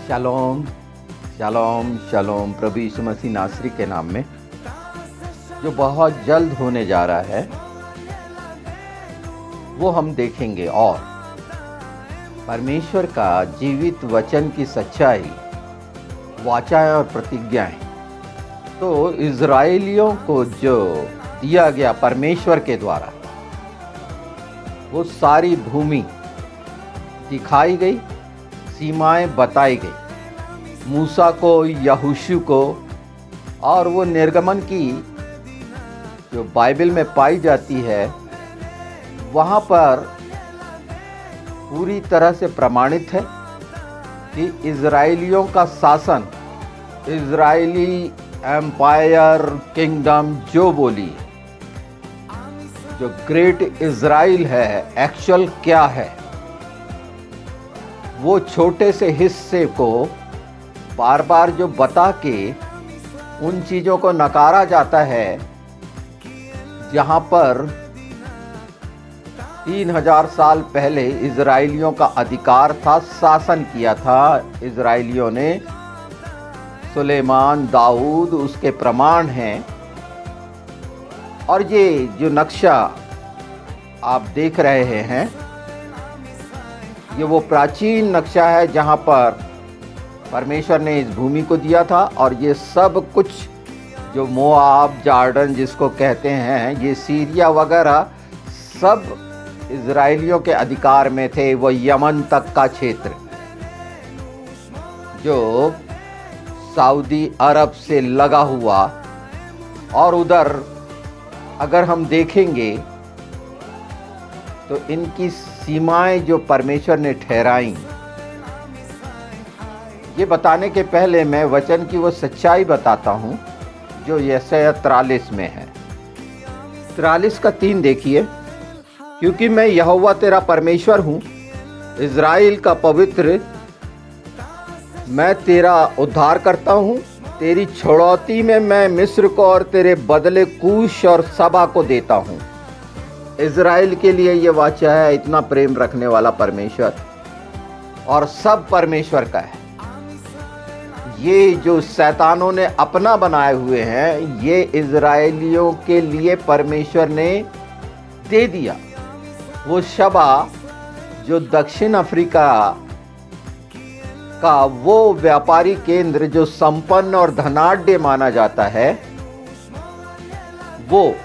Shalom shalom shalom प्रभु यीशु मसीह नासरी के नाम में जो बहुत जल्द होने जा रहा है वो हम देखेंगे। और परमेश्वर का जीवित वचन की सच्चाई, वाचाएं और प्रतिज्ञाएं, तो इज़राइलियों को जो दिया गया परमेश्वर के द्वारा वो सारी भूमि दिखाई गई, सीमाएं बताई गई मूसा को, यहोशू को। और वो निर्गमन की जो बाइबल में पाई जाती है वहाँ पर पूरी तरह से प्रमाणित है कि इज़राइलियों का शासन, इज़राइली एम्पायर, किंगडम जो बोली, जो ग्रेट इज़राइल है एक्चुअल क्या है, वो छोटे से हिस्से को बार बार जो बता के उन चीज़ों को नकारा जाता है जहाँ पर 3000 साल पहले इज़राइलियों का अधिकार था, शासन किया था इज़राइलियों ने। सुलेमान, दाऊद उसके प्रमाण हैं। और ये जो नक्शा आप देख रहे हैं ये वो प्राचीन नक्शा है जहाँ पर परमेश्वर ने इस भूमि को दिया था। और ये सब कुछ जो मोआब, जॉर्डन जिसको कहते हैं, ये सीरिया वगैरह सब इज़राइलियों के अधिकार में थे। वो यमन तक का क्षेत्र जो सऊदी अरब से लगा हुआ। और उधर अगर हम देखेंगे तो इनकी सीमाएं जो परमेश्वर ने ठहराई, ये बताने के पहले मैं वचन की वो सच्चाई बताता हूँ जो यशायाह 43 में है। 43 का 3 देखिए। क्योंकि मैं यहोवा तेरा परमेश्वर हूँ, इज़राइल का पवित्र, मैं तेरा उद्धार करता हूँ। तेरी छुड़ौती में मैं मिस्र को और तेरे बदले कूश और सबा को देता हूँ। इज़राइल के लिए ये वाचा है, इतना प्रेम रखने वाला परमेश्वर, और सब परमेश्वर का है। ये जो शैतानों ने अपना बनाए हुए हैं, ये इज़राइलियों के लिए परमेश्वर ने दे दिया। वो शबा जो दक्षिण अफ्रीका का वो व्यापारी केंद्र जो संपन्न और धनाढ्य माना जाता है, वो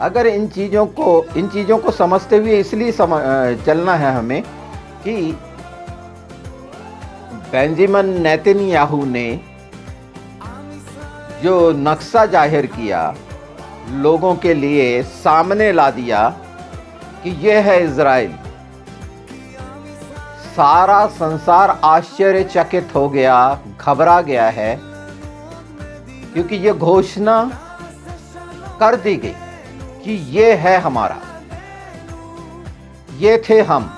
अगर इन चीज़ों को समझते हुए इसलिए चलना है हमें कि बेंजामिन नेतन्याहू ने जो नक्शा जाहिर किया, लोगों के लिए सामने ला दिया कि यह है इज़राइल, सारा संसार आश्चर्यचकित हो गया, घबरा गया है, क्योंकि ये घोषणा कर दी गई कि ये है हमारा, ये थे हम।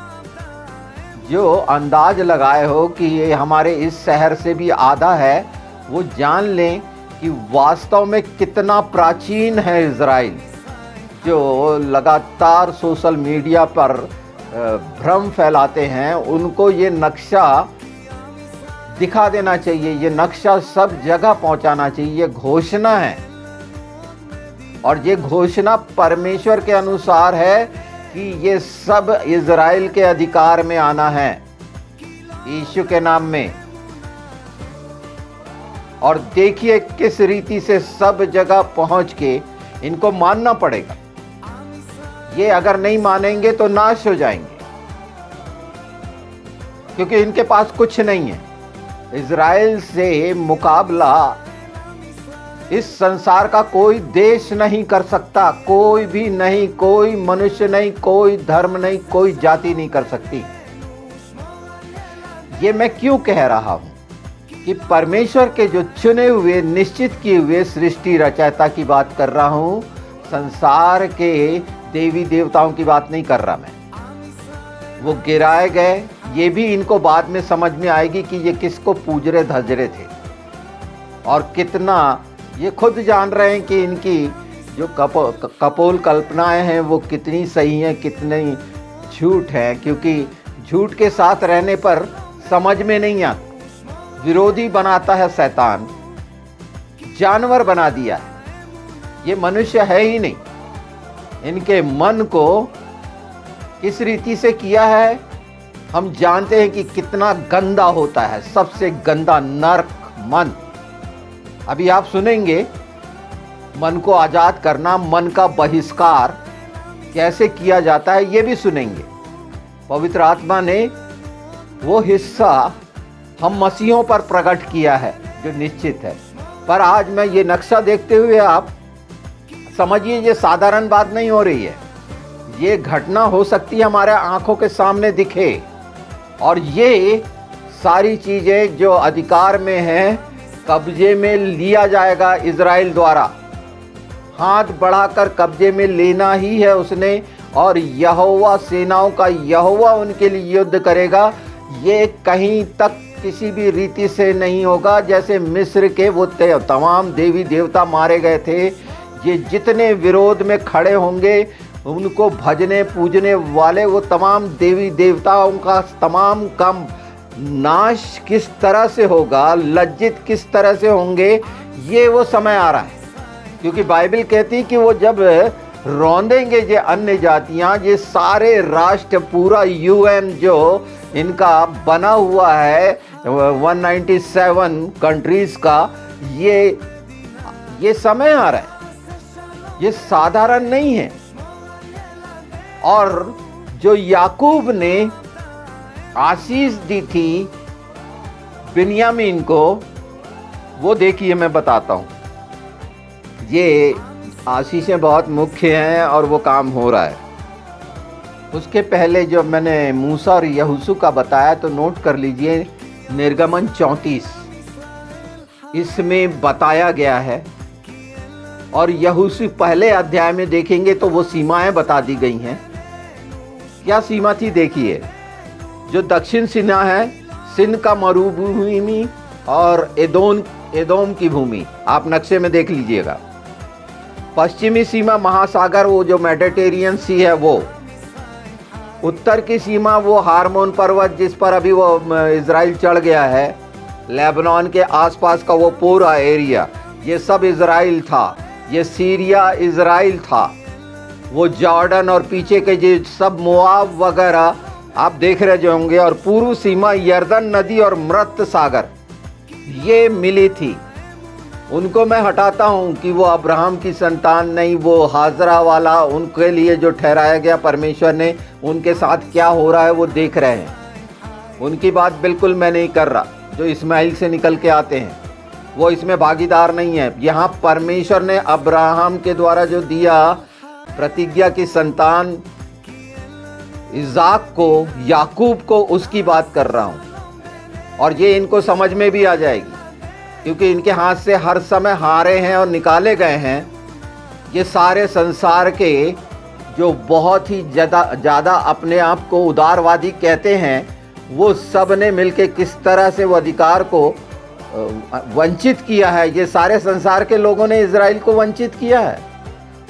जो अंदाज लगाए हो कि ये हमारे इस शहर से भी आधा है, वो जान लें कि वास्तव में कितना प्राचीन है इज़राइल। जो लगातार सोशल मीडिया पर भ्रम फैलाते हैं, उनको ये नक्शा दिखा देना चाहिए, ये नक्शा सब जगह पहुंचाना चाहिए। ये घोषणा है और ये घोषणा परमेश्वर के अनुसार है कि ये सब इज़राइल के अधिकार में आना है यीशु के नाम में। और देखिए किस रीति से सब जगह पहुंच के इनको मानना पड़ेगा। ये अगर नहीं मानेंगे तो नाश हो जाएंगे, क्योंकि इनके पास कुछ नहीं है। इज़राइल से मुकाबला इस संसार का कोई देश नहीं कर सकता, कोई भी नहीं, कोई मनुष्य नहीं, कोई धर्म नहीं, कोई जाति नहीं कर सकती। ये मैं क्यों कह रहा हूं कि परमेश्वर के जो चुने हुए, निश्चित किए हुए सृष्टि रचयिता की बात कर रहा हूं, संसार के देवी देवताओं की बात नहीं कर रहा मैं। वो गिराए गए, ये भी इनको बाद में समझ में आएगी कि ये किसको पूज रहे धज रहे थे, और कितना ये खुद जान रहे हैं कि इनकी जो कपोल कल्पनाएं हैं वो कितनी सही हैं, कितनी झूठ हैं। क्योंकि झूठ के साथ रहने पर समझ में नहीं आता। विरोधी बनाता है शैतान, जानवर बना दिया है। ये मनुष्य है ही नहीं। इनके मन को किस रीति से किया है हम जानते हैं कि कितना गंदा होता है, सबसे गंदा नरक मन। अभी आप सुनेंगे मन को आजाद करना, मन का बहिष्कार कैसे किया जाता है, ये भी सुनेंगे। पवित्र आत्मा ने वो हिस्सा हम मसीहों पर प्रकट किया है जो निश्चित है। पर आज मैं ये नक्शा देखते हुए आप समझिए ये साधारण बात नहीं हो रही है। ये घटना हो सकती है हमारे आंखों के सामने दिखे, और ये सारी चीज़ें जो अधिकार में हैं कब्जे में लिया जाएगा इज़राइल द्वारा। हाथ बढ़ाकर कब्जे में लेना ही है उसने, और यहोवा सेनाओं का यहोवा उनके लिए युद्ध करेगा। ये कहीं तक किसी भी रीति से नहीं होगा। जैसे मिस्र के वो तमाम देवी देवता मारे गए थे, ये जितने विरोध में खड़े होंगे उनको भजने पूजने वाले वो तमाम देवी देवताओं का तमाम काम नाश किस तरह से होगा, लज्जित किस तरह से होंगे, ये वो समय आ रहा है। क्योंकि बाइबल कहती है कि वो जब रौंदेंगे ये अन्य जातियां, ये सारे राष्ट्र, पूरा यूएन जो इनका बना हुआ है 197 कंट्रीज का, ये समय आ रहा है। ये साधारण नहीं है। और जो याकूब ने आशीष दी थी बिन्यामीन को, वो देखिए मैं बताता हूँ। ये आशीषें बहुत मुख्य हैं और वो काम हो रहा है। उसके पहले जो मैंने मूसा और यहोशू का बताया तो नोट कर लीजिए, निर्गमन 34 इसमें बताया गया है। और यहोशू पहले अध्याय में देखेंगे तो वो सीमाएं बता दी गई हैं। क्या सीमा थी देखिए, जो दक्षिण सीमा है सिन का मरुभूमि और एदोम की भूमि, आप नक्शे में देख लीजिएगा। पश्चिमी सीमा महासागर, वो जो मेडिटेरियन सी है वो। उत्तर की सीमा वो हार्मोन पर्वत जिस पर अभी वो इज़राइल चढ़ गया है, लेबनान के आसपास का वो पूरा एरिया, ये सब इज़राइल था। ये सीरिया इज़राइल था। वो जॉर्डन और पीछे के जो सब मोआब वगैरह आप देख रहे होंगे। और पूर्व सीमा यर्दन नदी और मृत सागर ये मिली थी। उनको मैं हटाता हूँ कि वो अब्राहम की संतान नहीं, वो हाजरा वाला उनके लिए जो ठहराया गया परमेश्वर ने, उनके साथ क्या हो रहा है वो देख रहे हैं। उनकी बात बिल्कुल मैं नहीं कर रहा। जो इस्माइल से निकल के आते हैं वो इसमें भागीदार नहीं है। यहाँ परमेश्वर ने अब्राहम के द्वारा जो दिया प्रतिज्ञा की संतान इज़ाक को, याकूब को, उसकी बात कर रहा हूँ। और ये इनको समझ में भी आ जाएगी क्योंकि इनके हाथ से हर समय हारे हैं और निकाले गए हैं। ये सारे संसार के जो बहुत ही ज़्यादा अपने आप को उदारवादी कहते हैं, वो सब ने मिलके किस तरह से वो अधिकार को वंचित किया है। ये सारे संसार के लोगों ने इज़राइल को वंचित किया है।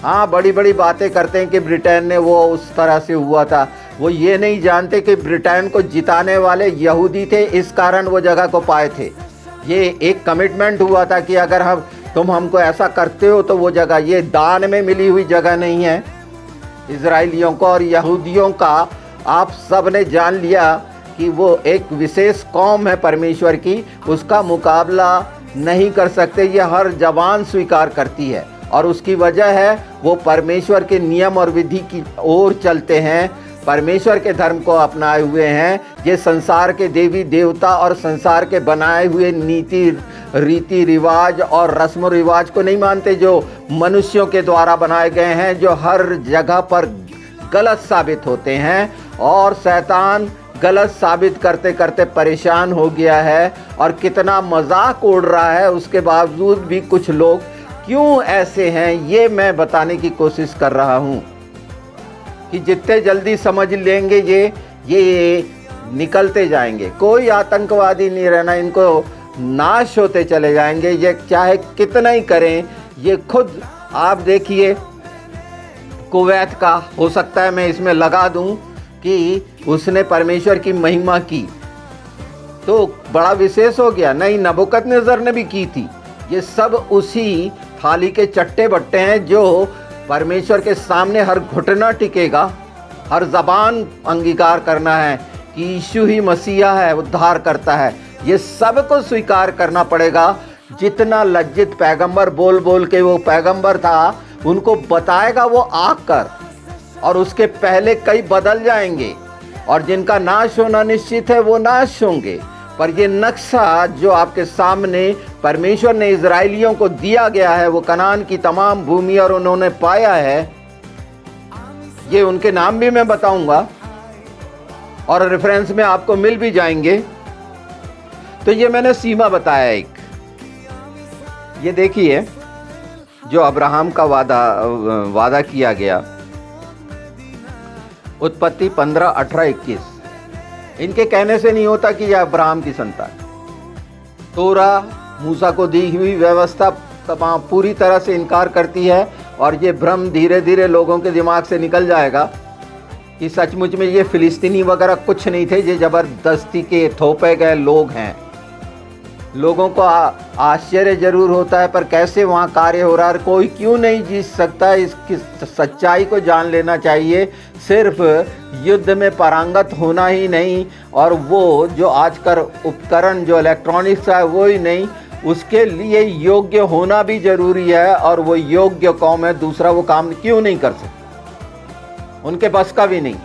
हाँ, बड़ी बड़ी बातें करते हैं कि ब्रिटेन ने वो उस तरह से हुआ था। वो ये नहीं जानते कि ब्रिटेन को जिताने वाले यहूदी थे, इस कारण वो जगह को पाए थे। ये एक कमिटमेंट हुआ था कि अगर तुम हमको ऐसा करते हो तो वो जगह, ये दान में मिली हुई जगह नहीं है इजराइलियों को और यहूदियों का। आप सब ने जान लिया कि वो एक विशेष कौम है परमेश्वर की, उसका मुकाबला नहीं कर सकते। ये हर जबान स्वीकार करती है और उसकी वजह है वो परमेश्वर के नियम और विधि की ओर चलते हैं, परमेश्वर के धर्म को अपनाए हुए हैं। ये संसार के देवी देवता और संसार के बनाए हुए नीति रीति रिवाज और रस्म रिवाज को नहीं मानते, जो मनुष्यों के द्वारा बनाए गए हैं, जो हर जगह पर गलत साबित होते हैं। और शैतान गलत साबित करते करते परेशान हो गया है और कितना मजाक उड़ रहा है। उसके बावजूद भी कुछ लोग क्यों ऐसे हैं, ये मैं बताने की कोशिश कर रहा हूँ कि जितने जल्दी समझ लेंगे ये निकलते जाएंगे। कोई आतंकवादी नहीं रहना, इनको नाश होते चले जाएंगे। ये चाहे कितना ही करें, ये खुद आप देखिए कुवैत का हो सकता है मैं इसमें लगा दूं कि उसने परमेश्वर की महिमा की, तो बड़ा विशेष हो गया? नहीं, नबूकदनेस्सर ने भी की थी। ये सब उसी थाली के चट्टे बट्टे हैं जो परमेश्वर के सामने हर घुटना टिकेगा, हर जबान अंगीकार करना है कि यीशु ही मसीहा है, उद्धार करता है। ये सब को स्वीकार करना पड़ेगा। जितना लज्जित पैगंबर बोल बोल के वो पैगंबर था, उनको बताएगा वो आकर, और उसके पहले कई बदल जाएंगे, और जिनका नाश होना निश्चित है वो नाश होंगे। पर ये नक्शा जो आपके सामने परमेश्वर ने इजराइलियों को दिया गया है, वो कनान की तमाम भूमि और उन्होंने पाया है, ये उनके नाम भी मैं बताऊंगा और रेफरेंस में आपको मिल भी जाएंगे। तो ये मैंने सीमा बताया एक। ये देखिए जो अब्राहम का वादा किया गया, उत्पत्ति 15, 18, 21। इनके कहने से नहीं होता कि यह अब्राहम की संतान। तोरा मूसा को दी हुई व्यवस्था तमाम पूरी तरह से इनकार करती है, और ये भ्रम धीरे धीरे लोगों के दिमाग से निकल जाएगा कि सचमुच में ये फिलिस्तीनी वगैरह कुछ नहीं थे, ये ज़बरदस्ती के थोपे गए लोग हैं। लोगों को आश्चर्य जरूर होता है, पर कैसे वहाँ कार्य हो रहा है, कोई क्यों नहीं जीत सकता, इसकी सच्चाई को जान लेना चाहिए। सिर्फ युद्ध में पारंगत होना ही नहीं, और वो जो आजकल उपकरण जो इलेक्ट्रॉनिक्स है वो ही नहीं, उसके लिए योग्य होना भी जरूरी है। और वो योग्य कौम है, दूसरा वो काम क्यों नहीं कर सकते, उनके बस का भी नहीं।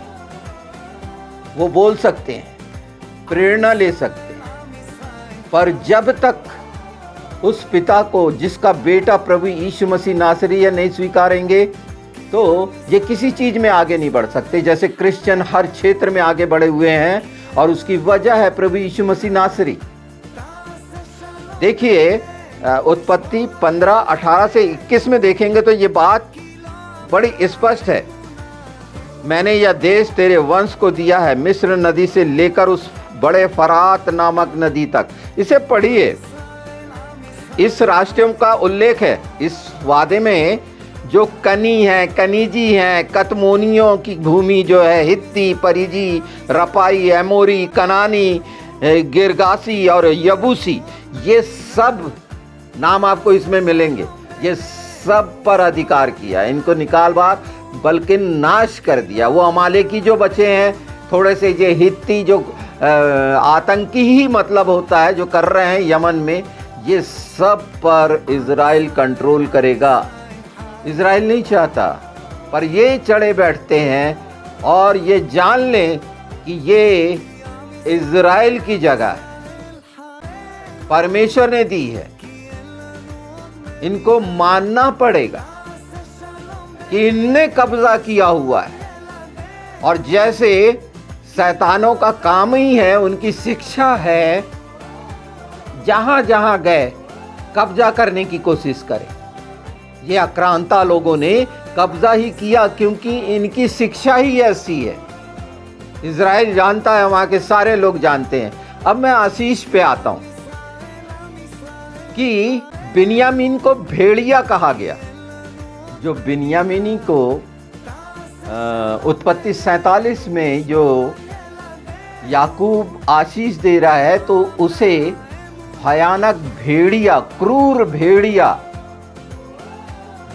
वो बोल सकते हैं, प्रेरणा ले सकते हैं, पर जब तक उस पिता को जिसका बेटा प्रभु यीशु मसीह नासरी है नहीं स्वीकारेंगे, तो ये किसी चीज में आगे नहीं बढ़ सकते। जैसे क्रिश्चियन हर क्षेत्र में आगे बढ़े हुए हैं, और उसकी वजह है प्रभु यीशु मसीह नासरी। देखिए उत्पत्ति 15, 18 से 21 में देखेंगे तो ये बात बड़ी स्पष्ट है। मैंने यह देश तेरे वंश को दिया है, मिस्र नदी से लेकर उस बड़े फरात नामक नदी तक। इसे पढ़िए, इस राष्ट्रों का उल्लेख है इस वादे में। जो कनी है, कनीजी हैं, कतमोनियों की भूमि जो है, हित्ती, परिजी, रपाई, एमोरी, कनानी, गिरगासी और यबूसी, ये सब नाम आपको इसमें मिलेंगे। ये सब पर अधिकार किया, इनको निकाल बार बल्कि नाश कर दिया। वो अमालेकी जो बचे हैं थोड़े से, ये हित्ती जो आतंकी ही मतलब होता है जो कर रहे हैं यमन में, ये सब पर इजराइल कंट्रोल करेगा। इजराइल नहीं चाहता, पर ये चढ़े बैठते हैं, और ये जान लें कि ये इजराइल की जगह परमेश्वर ने दी है। इनको मानना पड़ेगा कि इनने कब्जा किया हुआ है, और जैसे शैतानों का काम ही है, उनकी शिक्षा है, जहां जहां गए कब्जा करने की कोशिश करें। ये आक्रांता लोगों ने कब्जा ही किया, क्योंकि इनकी शिक्षा ही ऐसी है। इजराइल जानता है, वहां के सारे लोग जानते हैं। अब मैं आशीष पे आता हूं कि बिन्यामीन को भेड़िया कहा गया। जो बिन्यामीनी को उत्पत्ति 47 में जो याकूब आशीष दे रहा है, तो उसे भयानक भेड़िया, क्रूर भेड़िया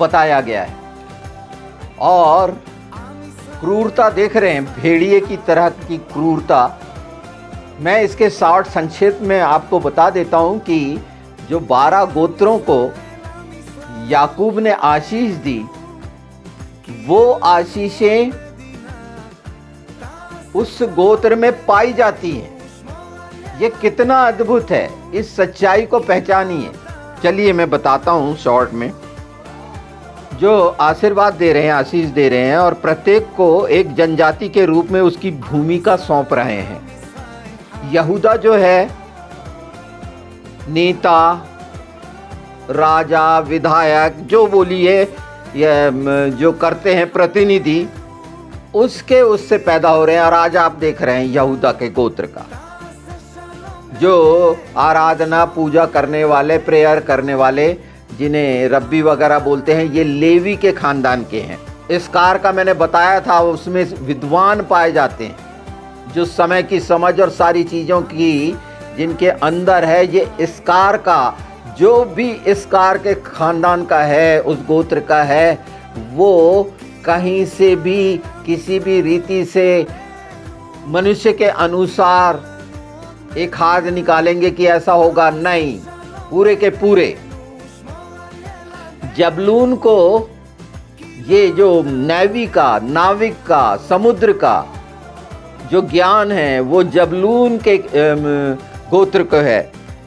बताया गया है। और क्रूरता देख रहे हैं, भेड़िए की तरह की क्रूरता। मैं इसके शॉर्ट संक्षेप में आपको बता देता हूं कि जो 12 गोत्रों को याकूब ने आशीष दी, वो आशीषें उस गोत्र में पाई जाती हैं। ये कितना अद्भुत है, इस सच्चाई को पहचानिए। चलिए मैं बताता हूँ शॉर्ट में। जो आशीर्वाद दे रहे हैं, आशीष दे रहे हैं, और प्रत्येक को एक जनजाति के रूप में उसकी भूमिका सौंप रहे हैं। यहूदा जो है नेता, राजा, विधायक, जो बोलिए जो करते हैं प्रतिनिधि, उससे पैदा हो रहे हैं। और आज आप देख रहे हैं यहूदा के गोत्र का, जो आराधना पूजा करने वाले, प्रेयर करने वाले, जिन्हें रब्बी वगैरह बोलते हैं, ये लेवी के खानदान के हैं। इस कार का मैंने बताया था, उसमें विद्वान पाए जाते हैं, जो समय की समझ और सारी चीज़ों की जिनके अंदर है ये इस्कार का, जो भी इस्कार के खानदान का है, उस गोत्र का है, वो कहीं से भी किसी भी रीति से मनुष्य के अनुसार एक हाथ निकालेंगे कि ऐसा होगा, नहीं, पूरे के पूरे। जबलून को ये जो नेवी का, नाविक का, समुद्र का जो ज्ञान है वो जबलून के गोत्र को है।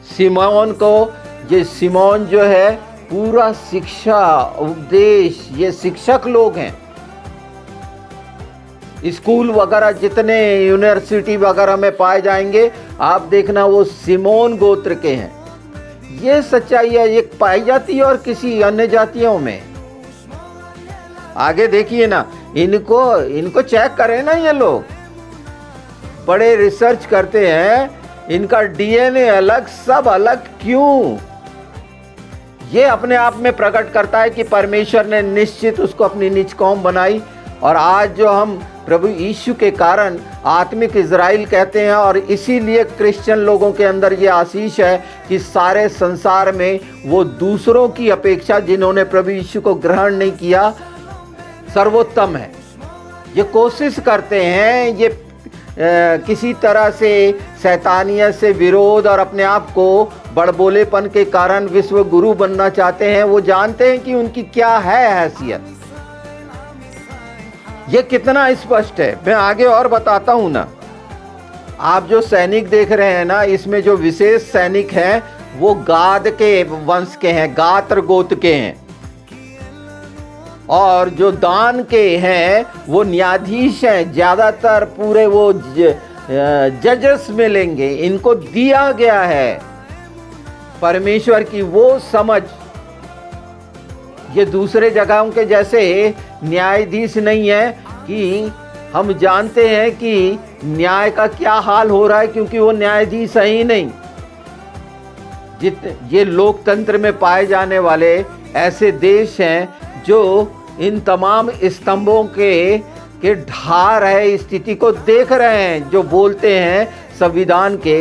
सिमोन को, ये सिमोन जो है पूरा शिक्षा उपदेश, ये शिक्षक लोग हैं, स्कूल वगैरह जितने यूनिवर्सिटी वगैरह में पाए जाएंगे आप देखना वो सिमोन गोत्र के हैं। ये सच्चाई है, ये पाई जाती है और किसी अन्य जातियों में। आगे देखिए ना, इनको चेक करें ना, ये लोग बड़े रिसर्च करते हैं, इनका डीएनए अलग, सब अलग क्यों? ये अपने आप में प्रकट करता है कि परमेश्वर ने निश्चित उसको अपनी निज कौम बनाई। और आज जो हम प्रभु यीशु के कारण आत्मिक इज़राइल कहते हैं, और इसीलिए क्रिश्चियन लोगों के अंदर ये आशीष है कि सारे संसार में वो दूसरों की अपेक्षा, जिन्होंने प्रभु यीशु को ग्रहण नहीं किया, सर्वोत्तम है। ये कोशिश करते हैं, ये किसी तरह से शैतानियत से विरोध और अपने आप को बड़बोलेपन के कारण विश्व गुरु बनना चाहते हैं। वो जानते हैं कि उनकी क्या है हैसियत। ये कितना स्पष्ट है, मैं आगे और बताता हूं ना। आप जो सैनिक देख रहे हैं ना, इसमें जो विशेष सैनिक हैं वो गाद के वंश के हैं, गात्र गोत्र के हैं, और जो दान के हैं वो न्यायाधीश हैं। ज़्यादातर पूरे वो जजेस मिलेंगे। इनको दिया गया है परमेश्वर की वो समझ। ये दूसरे जगहों के जैसे न्यायाधीश नहीं है कि हम जानते हैं कि न्याय का क्या हाल हो रहा है, क्योंकि वो न्यायाधीश है ही नहीं। ये लोकतंत्र में पाए जाने वाले ऐसे देश हैं जो इन तमाम स्तंभों के ढार है, स्थिति को देख रहे हैं। जो बोलते हैं संविधान के,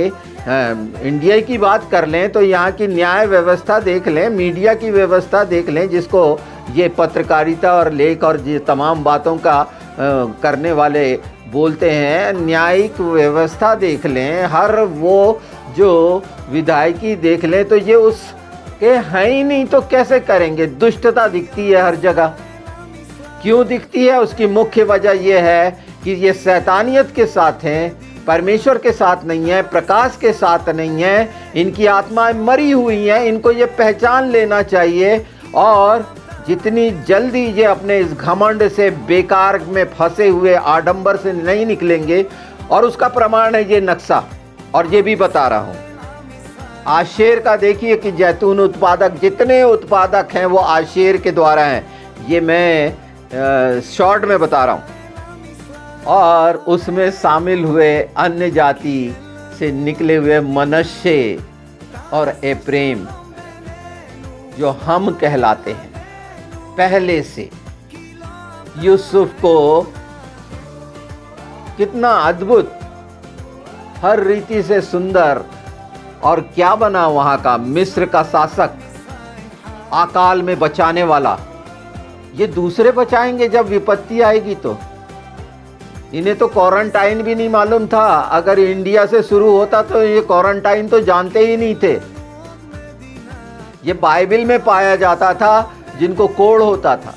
इंडिया की बात कर लें तो यहाँ की न्याय व्यवस्था देख लें, मीडिया की व्यवस्था देख लें, जिसको ये पत्रकारिता और लेख और ये तमाम बातों का करने वाले बोलते हैं, न्यायिक व्यवस्था देख लें, हर वो जो विधायकी देख लें, तो ये उसके हैं ही नहीं, तो कैसे करेंगे? दुष्टता दिखती है हर जगह। क्यों दिखती है? उसकी मुख्य वजह यह है कि ये शैतानियत के साथ हैं, परमेश्वर के साथ नहीं है, प्रकाश के साथ नहीं है। इनकी आत्माएं मरी हुई हैं, इनको ये पहचान लेना चाहिए। और जितनी जल्दी ये अपने इस घमंड से, बेकार में फंसे हुए आडंबर से नहीं निकलेंगे, और उसका प्रमाण है ये नक्शा। और ये भी बता रहा हूँ, आशेर का देखिए कि जैतून उत्पादक, जितने उत्पादक हैं वो आशेर के द्वारा हैं। ये मैं शॉर्ट में बता रहा हूँ। और उसमें शामिल हुए अन्य जाति से निकले हुए मनश्शे और एप्रेम, जो हम कहलाते हैं, पहले से यूसुफ को कितना अद्भुत, हर रीति से सुंदर, और क्या बना वहाँ का मिस्र का शासक, अकाल में बचाने वाला। ये दूसरे बचाएंगे जब विपत्ति आएगी। तो इन्हें तो क्वारंटाइन भी नहीं मालूम था। अगर इंडिया से शुरू होता तो ये क्वारंटाइन तो जानते ही नहीं थे। ये बाइबल में पाया जाता था, जिनको कोढ़ होता था।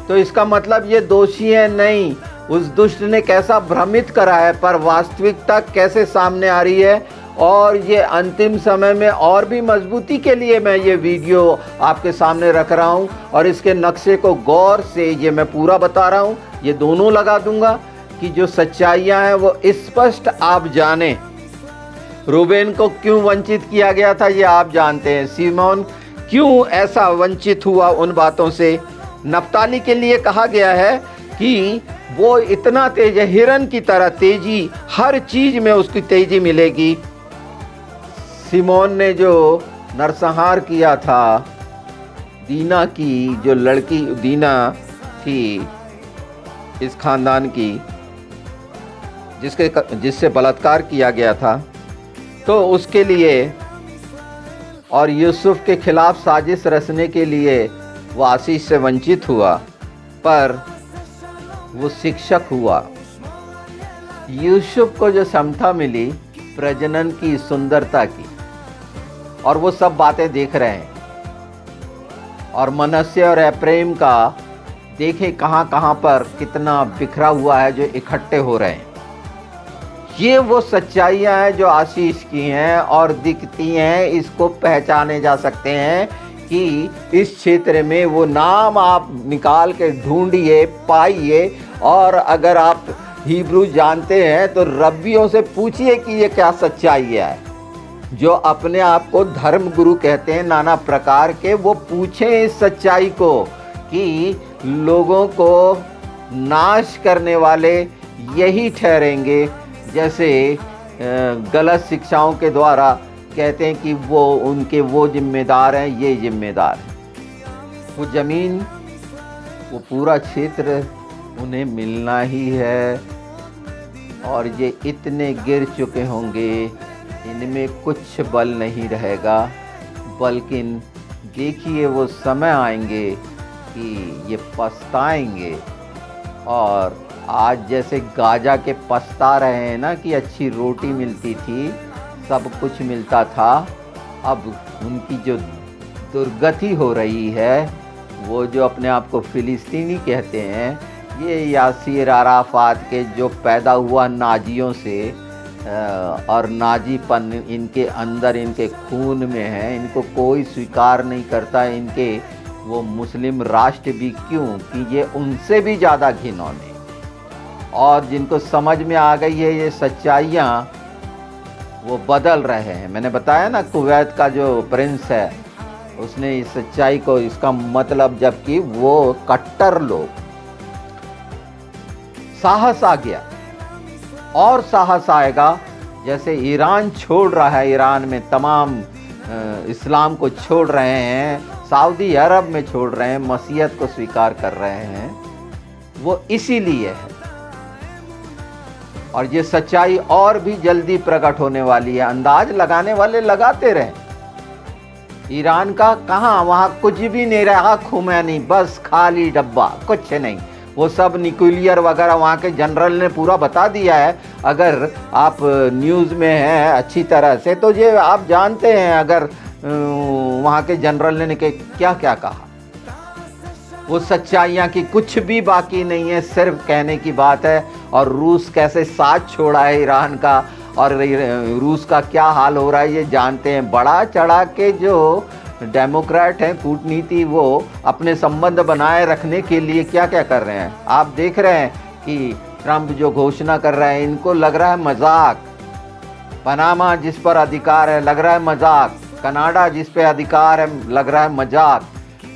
तो इसका मतलब ये दोषी है नहीं, उस दुष्ट ने कैसा भ्रमित करा है, पर वास्तविकता कैसे सामने आ रही है। और ये अंतिम समय में और भी मजबूती के लिए मैं ये वीडियो आपके सामने रख रहा हूँ, और इसके नक्शे को गौर से ये मैं पूरा बता रहा हूँ। ये दोनों लगा दूंगा कि जो सच्चाइयाँ हैं वो स्पष्ट आप जाने। रूबेन को क्यों वंचित किया गया था ये आप जानते हैं। सिमोन क्यों ऐसा वंचित हुआ उन बातों से। नप्ताली के लिए कहा गया है कि वो इतना तेज है, हिरन की तरह तेजी, हर चीज में उसकी तेजी मिलेगी। सिमोन ने जो नरसंहार किया था दीना की, जो लड़की दीना थी इस खानदान की, जिससे बलात्कार किया गया था, तो उसके लिए और यूसुफ के खिलाफ साजिश रचने के लिए वो आशीष से वंचित हुआ, पर वो शिक्षक हुआ। यूसुफ को जो क्षमता मिली प्रजनन की, सुंदरता की, और वो सब बातें देख रहे हैं। और मनश्शे और एफ्राइम का देखें कहाँ कहाँ पर कितना बिखरा हुआ है जो इकट्ठे हो रहे हैं। ये वो सच्चाइयाँ हैं जो आशीष की हैं और दिखती हैं। इसको पहचाने जा सकते हैं कि इस क्षेत्र में वो नाम आप निकाल के ढूंढिए, पाइए। और अगर आप हिब्रू जानते हैं तो रब्बियों से पूछिए कि ये क्या सच्चाई है। जो अपने आप को धर्म गुरु कहते हैं नाना प्रकार के, वो पूछें इस सच्चाई को कि लोगों को नाश करने वाले यही ठहरेंगे। जैसे गलत शिक्षाओं के द्वारा कहते हैं कि वो जिम्मेदार हैं, ये जिम्मेदार हैं। वो ज़मीन, वो पूरा क्षेत्र उन्हें मिलना ही है। और ये इतने गिर चुके होंगे, इनमें कुछ बल नहीं रहेगा। बल्कि देखिए वो समय आएंगे कि ये पछताएंगे। और आज जैसे गाजा के पछता रहे हैं ना कि अच्छी रोटी मिलती थी, सब कुछ मिलता था, अब उनकी जो दुर्गति हो रही है, वो जो अपने आप को फिलिस्तीनी कहते हैं, ये यासीर अराफात के जो पैदा हुआ नाजियों से, और नाजीपन इनके अंदर, इनके खून में है, इनको कोई स्वीकार नहीं करता। इनके वो मुस्लिम राष्ट्र भी क्यों कि ये उनसे भी ज़्यादा घिनौने। और जिनको समझ में आ गई है ये सच्चाइयाँ, वो बदल रहे हैं। मैंने बताया ना कुवैत का जो प्रिंस है, उसने इस सच्चाई को, इसका मतलब जबकि वो कट्टर लोग, साहस आ गया और साहस आएगा। जैसे ईरान छोड़ रहा है, ईरान में तमाम इस्लाम को छोड़ रहे हैं, सऊदी अरब में छोड़ रहे हैं, मसीहत को स्वीकार कर रहे हैं, वो इसीलिए है। और ये सच्चाई और भी जल्दी प्रकट होने वाली है। अंदाज लगाने वाले लगाते रहे। ईरान का कहाँ, वहाँ कुछ भी नहीं रहा, खुमैनी बस खाली डब्बा, कुछ नहीं। वो सब न्यूक्लियर वगैरह वहाँ के जनरल ने पूरा बता दिया है। अगर आप न्यूज़ में हैं अच्छी तरह से तो ये आप जानते हैं, अगर वहाँ के जनरल ने क्या क्या कहा। वो सच्चाइयाँ की कुछ भी बाकी नहीं है, सिर्फ कहने की बात है। और रूस कैसे साथ छोड़ा है ईरान का, और रूस का क्या हाल हो रहा है ये जानते हैं। बड़ा चढ़ा के जो डेमोक्रेट हैं, कूटनीति, वो अपने संबंध बनाए रखने के लिए क्या क्या कर रहे हैं। आप देख रहे हैं कि ट्रंप जो घोषणा कर रहे हैं, इनको लग रहा है मजाक। पनामा जिस पर अधिकार है लग रहा है मजाक, कनाडा जिस पे अधिकार है लग रहा है मजाक।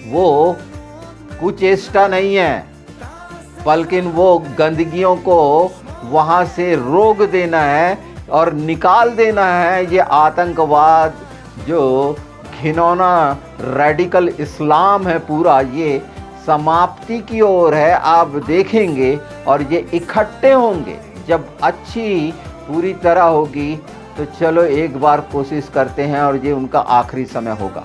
वो कुचेष्टा नहीं है, बल्कि वो गंदगियों को वहाँ से रोक देना है और निकाल देना है। ये आतंकवाद जो घिनौना रेडिकल इस्लाम है पूरा, ये समाप्ति की ओर है। आप देखेंगे और ये इकट्ठे होंगे जब अच्छी पूरी तरह होगी। तो चलो एक बार कोशिश करते हैं, और ये उनका आखिरी समय होगा।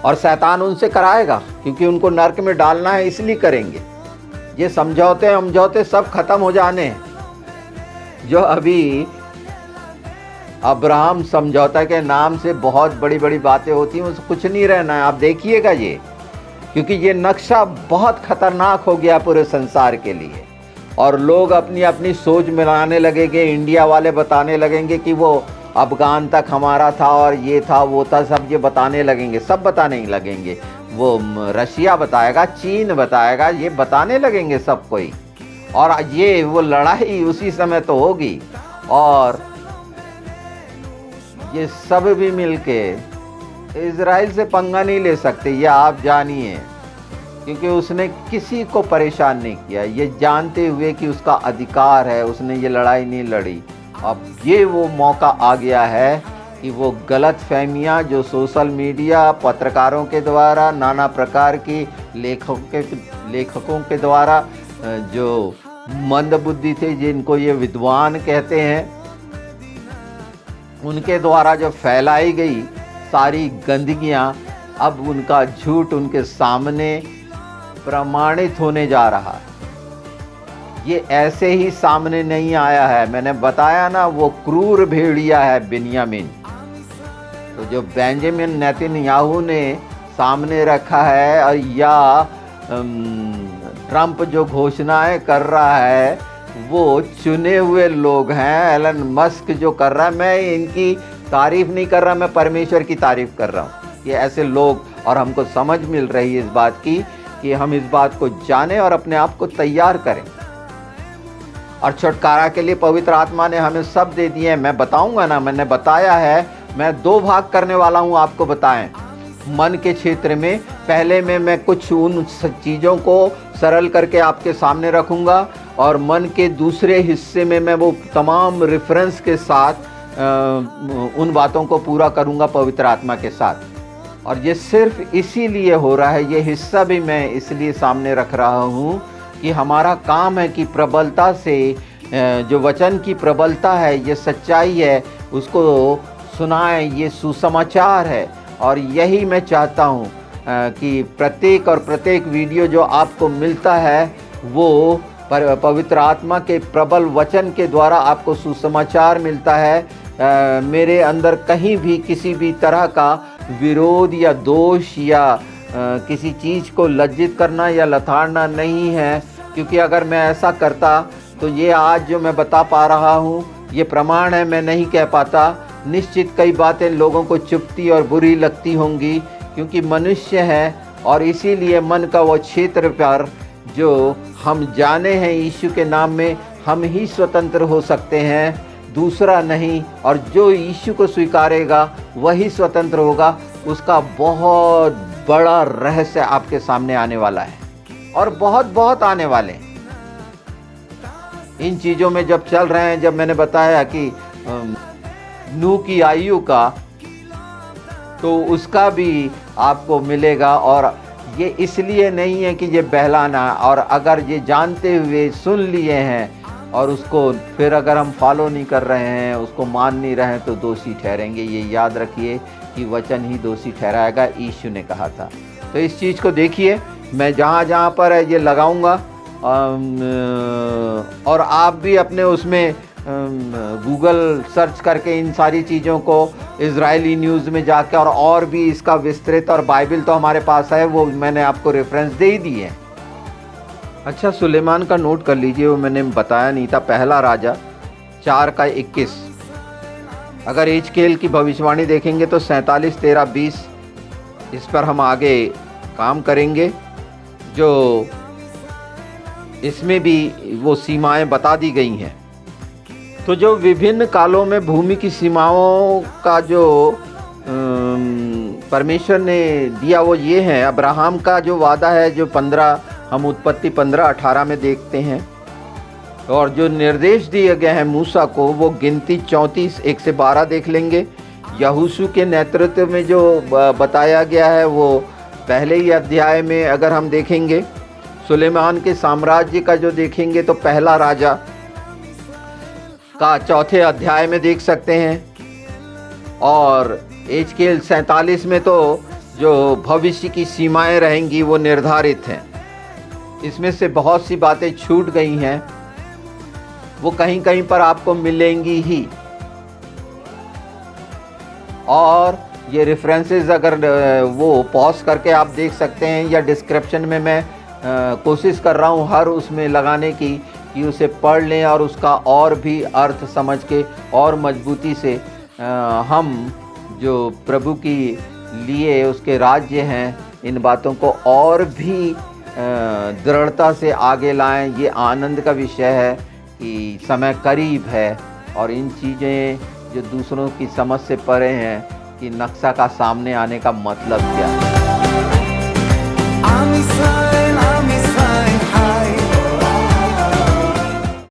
और शैतान उनसे कराएगा, क्योंकि उनको नरक में डालना है, इसलिए करेंगे। ये समझौते सब खत्म हो जाने हैं। जो अभी अब्राहम समझौता के नाम से बहुत बड़ी बड़ी बातें होती हैं, उससे कुछ नहीं रहना है। आप देखिएगा ये, क्योंकि ये नक्शा बहुत खतरनाक हो गया पूरे संसार के लिए। और लोग अपनी अपनी सोच मिलाने लगेंगे। इंडिया वाले बताने लगेंगे कि वो अफगान तक हमारा था और ये था वो था, सब ये बताने लगेंगे, सब बताने लगेंगे। वो रशिया बताएगा, चीन बताएगा, ये बताने लगेंगे सब कोई। और ये वो लड़ाई उसी समय तो होगी। और ये सब भी मिलके इजराइल से पंगा नहीं ले सकते, ये आप जानिए। क्योंकि उसने किसी को परेशान नहीं किया, ये जानते हुए कि उसका अधिकार है, उसने ये लड़ाई नहीं लड़ी। अब ये वो मौका आ गया है कि वो गलत फहमियाँ जो सोशल मीडिया, पत्रकारों के द्वारा, नाना प्रकार की लेखकों के द्वारा, जो मंद बुद्धि थे, जिनको ये विद्वान कहते हैं, उनके द्वारा जो फैलाई गई सारी गंदगियां, अब उनका झूठ उनके सामने प्रमाणित होने जा रहा है। ये ऐसे ही सामने नहीं आया है, मैंने बताया ना, वो क्रूर भेड़िया है बिन्यामीन। तो जो बेंजामिन नेतन्याहू ने सामने रखा है, और या ट्रंप जो घोषणाएं कर रहा है, वो चुने हुए लोग हैं। एलन मस्क जो कर रहा है, मैं इनकी तारीफ नहीं कर रहा, मैं परमेश्वर की तारीफ कर रहा हूँ। ये ऐसे लोग, और हमको समझ मिल रही है इस बात की कि हम इस बात को जानें और अपने आप को तैयार करें। और छुटकारा के लिए पवित्र आत्मा ने हमें सब दे दिए हैं। मैं बताऊंगा ना, मैंने बताया है, मैं 2 भाग करने वाला हूं आपको बताएं। मन के क्षेत्र में पहले में मैं कुछ उन चीज़ों को सरल करके आपके सामने रखूंगा, और मन के दूसरे हिस्से में मैं वो तमाम रेफरेंस के साथ उन बातों को पूरा करूंगा पवित्र आत्मा के साथ। और ये सिर्फ इसीलिए हो रहा है, ये हिस्सा भी मैं इसलिए सामने रख रहा हूँ कि हमारा काम है कि प्रबलता से, जो वचन की प्रबलता है, ये सच्चाई है, उसको सुनाएं। ये सुसमाचार है, और यही मैं चाहता हूँ कि प्रत्येक वीडियो जो आपको मिलता है वो पवित्र आत्मा के प्रबल वचन के द्वारा आपको सुसमाचार मिलता है। मेरे अंदर कहीं भी किसी भी तरह का विरोध या दोष या किसी चीज़ को लज्जित करना या लताड़ना नहीं है, क्योंकि अगर मैं ऐसा करता तो ये आज जो मैं बता पा रहा हूँ, ये प्रमाण है, मैं नहीं कह पाता। निश्चित कई बातें लोगों को चुभती और बुरी लगती होंगी, क्योंकि मनुष्य है, और इसीलिए मन का वो क्षेत्र पर जो हम जाने हैं यीशु के नाम में, हम ही स्वतंत्र हो सकते हैं, दूसरा नहीं। और जो यीशु को स्वीकारेगा वही स्वतंत्र होगा। उसका बहुत बड़ा रहस्य आपके सामने आने वाला है, और बहुत आने वाले हैं। इन चीज़ों में जब चल रहे हैं, जब मैंने बताया कि नूह की आयु का, तो उसका भी आपको मिलेगा। और ये इसलिए नहीं है कि ये बहलाना, और अगर ये जानते हुए सुन लिए हैं और उसको फिर अगर हम फॉलो नहीं कर रहे हैं, उसको मान नहीं रहे हैं, तो दोषी ठहरेंगे। ये याद रखिए कि वचन ही दोषी ठहराएगा, यीशु ने कहा था। तो इस चीज़ को देखिए, मैं जहाँ पर है ये लगाऊंगा, और आप भी अपने उसमें गूगल सर्च करके इन सारी चीज़ों को इजरायली न्यूज़ में जाके, और भी इसका विस्तृत, और बाइबल तो हमारे पास है, वो मैंने आपको रेफरेंस दे ही दी है। अच्छा, सुलेमान का नोट कर लीजिए, वो मैंने बताया नहीं था। पहला राजा 4:21। अगर एजकेल की भविष्यवाणी देखेंगे तो 47, 13, 20, इस पर हम आगे काम करेंगे, जो इसमें भी वो सीमाएं बता दी गई हैं। तो जो विभिन्न कालों में भूमि की सीमाओं का जो परमेश्वर ने दिया, वो ये है। अब्राहम का जो वादा है, जो 15, हम उत्पत्ति 15:18 में देखते हैं, और जो निर्देश दिए गए हैं मूसा को, वो गिनती 34, 1 से 12 देख लेंगे। यहोशू के नेतृत्व में जो बताया गया है, वो पहले ही अध्याय में अगर हम देखेंगे। सुलेमान के साम्राज्य का जो देखेंगे तो पहला राजा का 4थे अध्याय में देख सकते हैं। और एजकेल 47 में तो जो भविष्य की सीमाएं रहेंगी वो निर्धारित हैं। इसमें से बहुत सी बातें छूट गई हैं, वो कहीं कहीं पर आपको मिलेंगी ही। और ये रेफरेंसेस अगर वो पॉज करके आप देख सकते हैं, या डिस्क्रिप्शन में मैं कोशिश कर रहा हूँ हर उसमें लगाने की, कि उसे पढ़ लें और उसका और भी अर्थ समझ के और मजबूती से हम जो प्रभु की लिए उसके राज्य हैं, इन बातों को और भी दृढ़ता से आगे लाएं। ये आनंद का विषय है कि समय करीब है, और इन चीज़ें जो दूसरों की समझ से परे हैं कि नक्शा का सामने आने का मतलब क्या है।